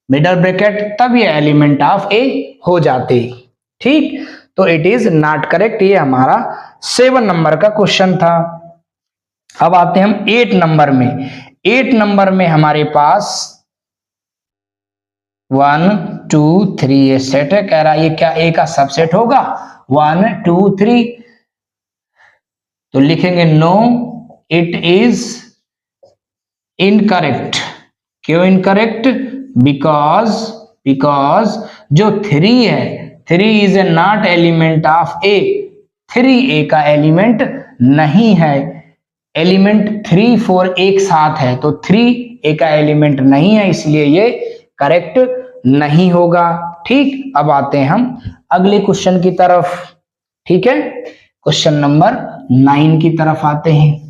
मिडल ब्रैकेट तब ये एलिमेंट ऑफ ए हो जाते। ठीक, तो इट इज नॉट करेक्ट, ये हमारा 7 नंबर का क्वेश्चन था। अब आते हैं हम 8 नंबर में। 8 नंबर में हमारे पास 1 2 3 ये सेट है, कह रहा है ये क्या ए का सबसेट होगा 1 2 3। तो लिखेंगे नो इट इज इनकरेक्ट। क्यों इनकरेक्ट, बिकॉज जो 3 है, 3 is a not element of A, 3 A का एलिमेंट नहीं है। एलिमेंट 3 4 एक साथ है, तो 3 ए का एलिमेंट नहीं है, इसलिए ये करेक्ट नहीं होगा। ठीक, अब आते हैं हम अगले क्वेश्चन की तरफ। ठीक है, क्वेश्चन नंबर 9 की तरफ आते हैं।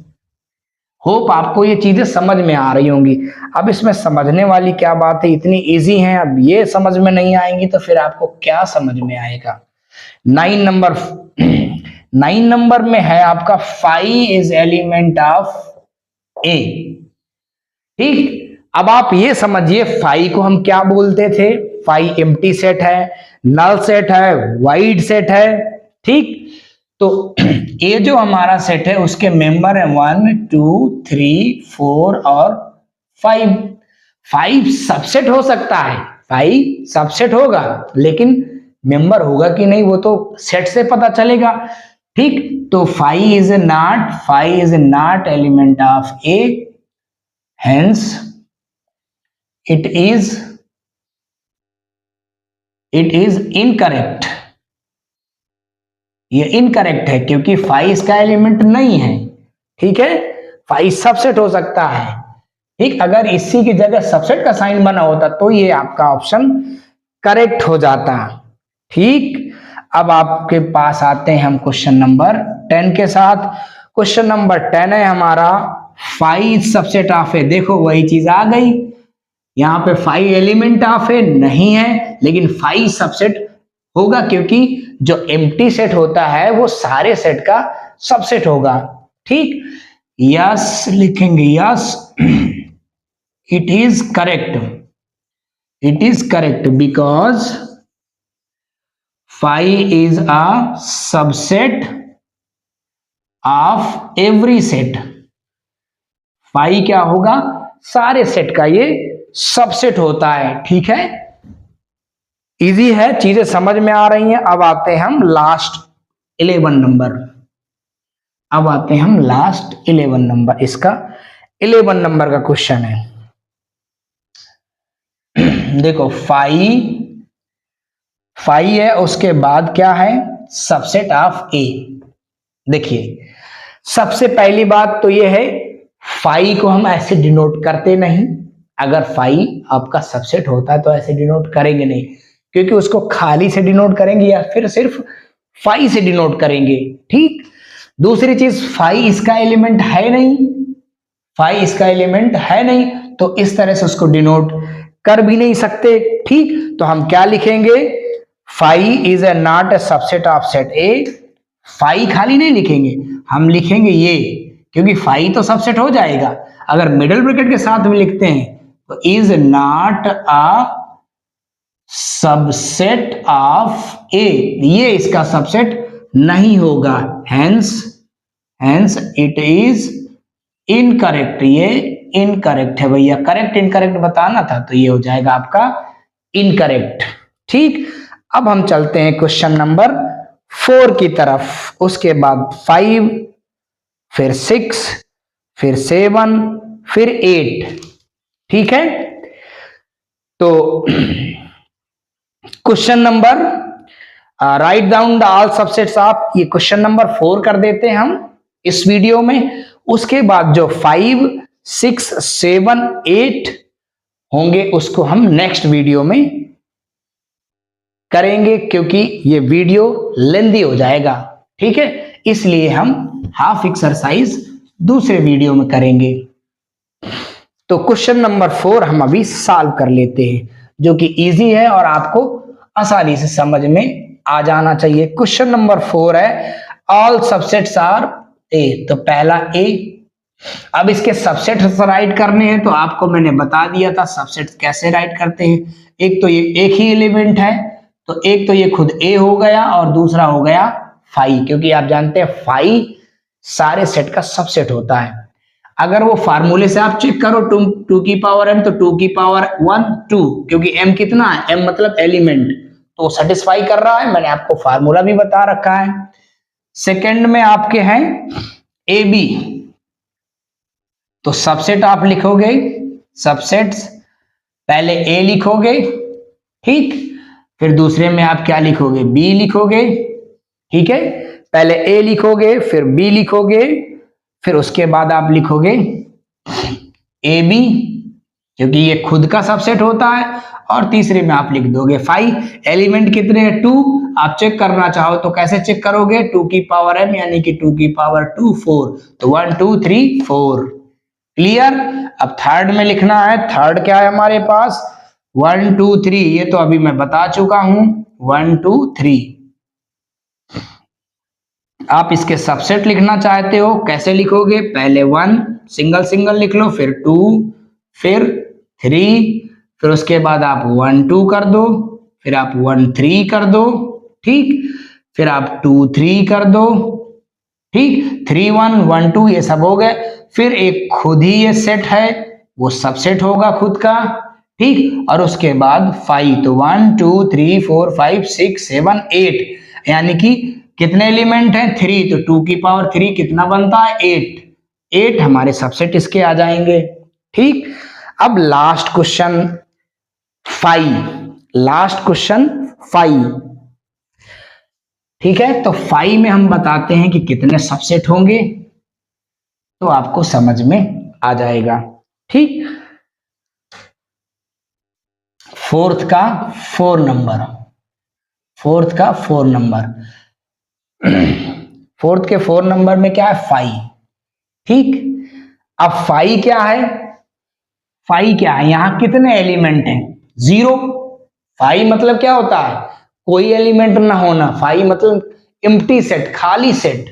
होप आपको ये चीजें समझ में आ रही होंगी। अब इसमें समझने वाली क्या बात है, इतनी इजी है, अब ये समझ में नहीं आएंगी तो फिर आपको क्या समझ में आएगा। 9 नंबर में है आपका 5 इज एलिमेंट ऑफ ए। ठीक, अब आप ये समझिए 5 को हम क्या बोलते थे, 5 एम्प्टी सेट है, नल सेट है, वाइड सेट है। ठीक, तो ये जो हमारा सेट है उसके मेंबर है 1 2 3 4 और 5। 5 सबसेट हो सकता है, 5 सबसेट होगा, लेकिन मेंबर होगा कि नहीं वो तो सेट से पता चलेगा। ठीक, तो 5 is not element of A, hence it is incorrect. ये इनकरेक्ट है क्योंकि 5 इसका एलिमेंट नहीं है। ठीक है, 5 सबसेट हो सकता है। ठीक, अगर इसी की जगह सबसेट का साइन बना होता तो ये आपका ऑप्शन करेक्ट हो जाता। ठीक, अब आपके पास आते हैं हम क्वेश्चन नंबर 10 के साथ। क्वेश्चन नंबर 10 है हमारा फाइव सबसेट ऑफ ए, देखो वही चीज आ गई। यहाँ पे 5 एलिमेंट ऑफ ए नहीं है, लेकिन 5 सबसेट होगा, क्योंकि जो एम्प्टी सेट होता है वो सारे सेट का सबसेट होगा। ठीक, यस लिखेंगे, yes it is correct, it is correct because 5 is a subset of every set. 5 क्या होगा, सारे सेट का ये सबसेट होता है। ठीक है, इजी है, चीजें समझ में आ रही हैं। अब आते हैं हम लास्ट 11 नंबर, अब आते हैं हम लास्ट 11 नंबर। इसका 11 नंबर का क्वेश्चन है। देखो 5 है, उसके बाद क्या है, सबसेट ऑफ ए। देखिए सबसे पहली बात तो ये है, 5 को हम ऐसे डिनोट करते नहीं। अगर 5 आपका सबसेट होता है तो ऐसे डिनोट करेंगे नहीं, क्योंकि उसको खाली से डिनोट करेंगे या फिर सिर्फ 5 से डिनोट करेंगे। ठीक, दूसरी चीज 5 इसका एलिमेंट है नहीं, 5 इसका एलिमेंट है नहीं, तो इस तरह से उसको डिनोट कर भी नहीं सकते। ठीक, तो हम क्या लिखेंगे, 5 is a not a subset of set ए। 5 खाली नहीं लिखेंगे, हम लिखेंगे ये, क्योंकि 5 तो सबसेट हो जाएगा। अगर मिडिल ब्रैकेट के साथ में लिखते हैं तो is not a subset of A, ये इसका सबसेट नहीं होगा, हेंस इट इज इनकरेक्ट। ये इनकरेक्ट है भैया, करेक्ट इनकरेक्ट बताना था, तो ये हो जाएगा आपका इनकरेक्ट। ठीक, अब हम चलते हैं क्वेश्चन नंबर 4 की तरफ। उसके बाद 5, फिर 6, फिर 7, फिर 8। ठीक है, तो question number write down the all subsets of, ये क्वेश्चन नंबर 4 कर देते हैं हम इस वीडियो में। उसके बाद जो 5, 6, 7, 8 होंगे उसको हम नेक्स्ट वीडियो में करेंगे, क्योंकि ये वीडियो लेंदी हो जाएगा। ठीक है, इसलिए हम हाफ एक्सरसाइज दूसरे वीडियो में करेंगे। तो क्वेश्चन नंबर 4 हम अभी सॉल्व कर लेते हैं, जो कि इजी है और आपको आसानी से समझ में आ जाना चाहिए। क्वेश्चन नंबर 4 है, ऑल सबसेट्स आर ए। तो पहला ए, अब इसके सबसेट्स राइट करने हैं, तो आपको मैंने बता दिया था सबसेट्स कैसे राइट करते हैं। एक तो ये एक ही एलिमेंट है, तो एक तो ये खुद ए हो गया और दूसरा हो गया 5, क्योंकि आप जानते हैं 5 सारे सेट का सबसेट होता है। अगर वो फार्मूले से आप चेक करो 2 की पावर m, तो 2 की पावर 1 2, क्योंकि m कितना है, m मतलब एलिमेंट, तो सेटिस्फाई कर रहा है। मैंने आपको फार्मूला भी बता रखा है। सेकंड में आपके हैं ए बी, तो सबसेट आप लिखोगे, सबसेट्स पहले ए लिखोगे, ठीक, फिर दूसरे में आप क्या लिखोगे, बी लिखोगे। ठीक है, पहले ए लिखोगे, फिर बी लिखोगे, फिर उसके बाद आप लिखोगे ए बी, क्योंकि ये खुद का सबसेट होता है, और तीसरे में आप लिख दोगे 5। एलिमेंट कितने हैं, 2। आप चेक करना चाहो तो कैसे चेक करोगे, 2 की पावर m यानी कि 2 की पावर 2 4, तो 1 2 3 4। क्लियर। अब थर्ड में लिखना है, थर्ड क्या है हमारे पास, 1 2 3, ये तो अभी मैं बता चुका हूं, 1 2 3। आप इसके सबसेट लिखना चाहते हो, कैसे लिखोगे, पहले 1 सिंगल सिंगल लिख लो, फिर 2, फिर 3, फिर उसके बाद आप 1 2 कर दो, फिर आप 1 3 कर दो, ठीक, फिर आप 2 3 कर दो, ठीक, 3 1 1 2, ये सब हो गए। फिर एक खुद ही ये सेट है, वो सबसेट होगा खुद का, ठीक, और उसके बाद 5, तो 1 2 3 4 5 6 7 8, यानी कि कितने एलिमेंट हैं, 3, तो 2 की पावर 3 कितना बनता है, 8 हमारे सबसेट इसके आ जाएंगे। ठीक, अब लास्ट क्वेश्चन 5, लास्ट क्वेश्चन 5, ठीक है, तो 5 में हम बताते हैं कि कितने सबसेट होंगे, तो आपको समझ में आ जाएगा। ठीक, फोर्थ का 4 नंबर, फोर्थ का 4 नंबर, फोर्थ के 4 नंबर में क्या है, 5। ठीक, अब फाई क्या है, फाई क्या है, यहां कितने एलिमेंट हैं, 0। फाई मतलब क्या होता है, कोई एलिमेंट ना होना, फाई मतलब एम्प्टी सेट, खाली सेट,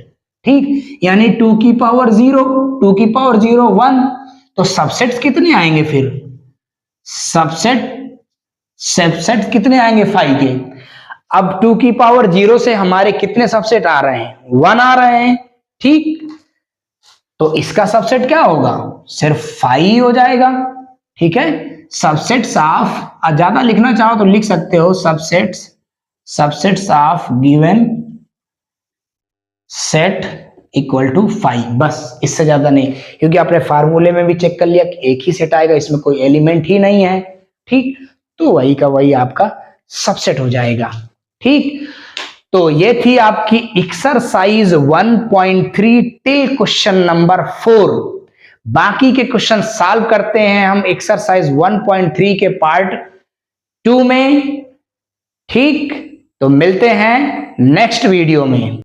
ठीक। यानी 2 की पावर 0, 2 की पावर 0 1, तो सबसेट्स कितने आएंगे फिर, सबसेट, सबसेट कितने आएंगे फाई के। अब 2 की पावर 0 से हमारे कितने सबसेट आ रहे हैं, 1 आ रहे हैं, ठीक। तो इसका सबसेट क्या होगा, सिर्फ फाई हो जाएगा, ठीक है। सबसेट्स ऑफ, ज्यादा लिखना चाहो तो लिख सकते हो, subsets, subsets of given set equal to five, बस इससे ज्यादा नहीं, क्योंकि आपने फार्मूले में भी चेक कर लिया कि एक ही सेट आएगा, इसमें कोई एलिमेंट ही नहीं है, ठीक। तो वही का वही आपका सबसेट हो जाएगा, ठीक। तो ये थी आपकी एक्सरसाइज 1.3 टिल क्वेश्चन नंबर 4। बाकी के क्वेश्चन सॉल्व करते हैं हम एक्सरसाइज 1.3 के पार्ट 2 में, ठीक। तो मिलते हैं नेक्स्ट वीडियो में।